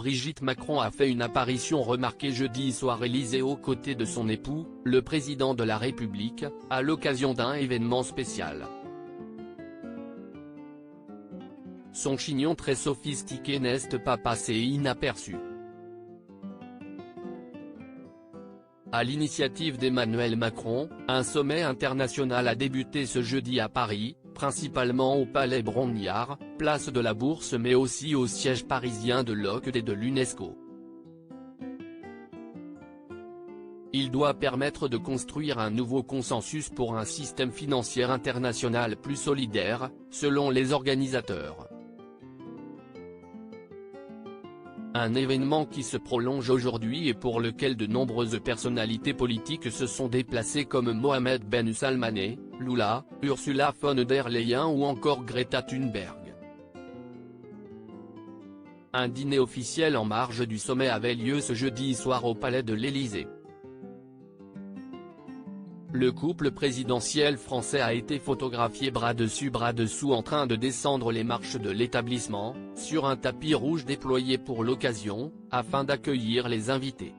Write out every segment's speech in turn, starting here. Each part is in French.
Brigitte Macron a fait une apparition remarquée jeudi soir Élysée aux côtés de son époux, le président de la République, à l'occasion d'un événement spécial. Son chignon très sophistiqué n'est pas passé inaperçu. À l'initiative d'Emmanuel Macron, un sommet international a débuté ce jeudi à Paris, principalement au Palais Brongniart, place de la Bourse mais aussi au siège parisien de l'OCDE et de l'UNESCO. Il doit permettre de construire un nouveau consensus pour un système financier international plus solidaire, selon les organisateurs. Un événement qui se prolonge aujourd'hui et pour lequel de nombreuses personnalités politiques se sont déplacées comme Mohamed Ben Salmane, Lula, Ursula von der Leyen ou encore Greta Thunberg. Un dîner officiel en marge du sommet avait lieu ce jeudi soir au Palais de l'Élysée. Le couple présidentiel français a été photographié bras dessus bras dessous en train de descendre les marches de l'établissement, sur un tapis rouge déployé pour l'occasion, afin d'accueillir les invités.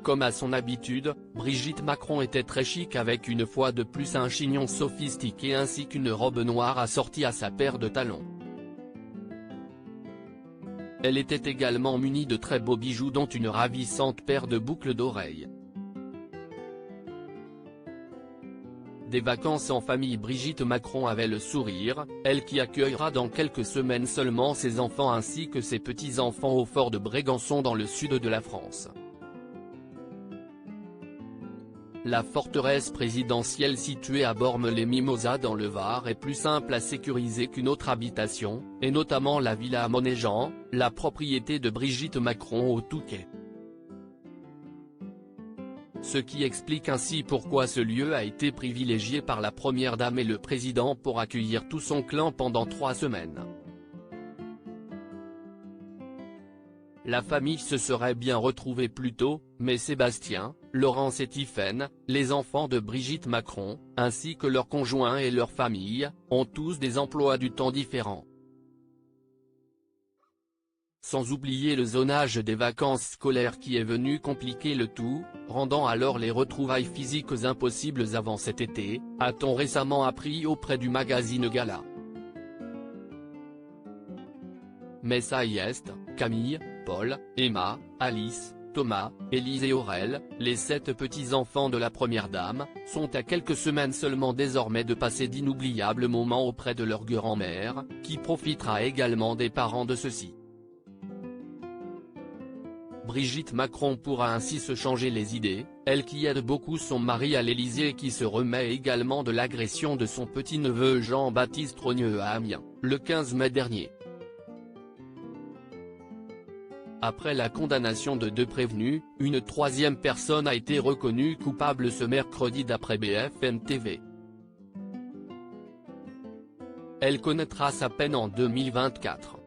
Comme à son habitude, Brigitte Macron était très chic avec une fois de plus un chignon sophistiqué ainsi qu'une robe noire assortie à sa paire de talons. Elle était également munie de très beaux bijoux dont une ravissante paire de boucles d'oreilles. Des vacances en famille. Brigitte Macron avait le sourire, elle qui accueillera dans quelques semaines seulement ses enfants ainsi que ses petits-enfants au fort de Brégançon dans le sud de la France. La forteresse présidentielle située à Bormes-les-Mimosas dans le Var est plus simple à sécuriser qu'une autre habitation, et notamment la villa à Monéjean, la propriété de Brigitte Macron au Touquet. Ce qui explique ainsi pourquoi ce lieu a été privilégié par la première dame et le président pour accueillir tout son clan pendant 3 semaines. La famille se serait bien retrouvée plus tôt, mais Sébastien, Laurence et Tiphaine, les enfants de Brigitte Macron, ainsi que leurs conjoints et leurs familles, ont tous des emplois du temps différents. Sans oublier le zonage des vacances scolaires qui est venu compliquer le tout, rendant alors les retrouvailles physiques impossibles avant cet été, a-t-on récemment appris auprès du magazine Gala. Mais ça y est, Camille, Paul, Emma, Alice, Thomas, Élise et Aurel, les 7 petits-enfants de la première dame, sont à quelques semaines seulement désormais de passer d'inoubliables moments auprès de leur grand-mère, qui profitera également des parents de ceux-ci. Brigitte Macron pourra ainsi se changer les idées, elle qui aide beaucoup son mari à l'Élysée et qui se remet également de l'agression de son petit-neveu Jean-Baptiste Rogneux à Amiens, le 15 mai dernier. Après la condamnation de 2 prévenus, une 3e personne a été reconnue coupable ce mercredi d'après BFM TV. Elle connaîtra sa peine en 2024.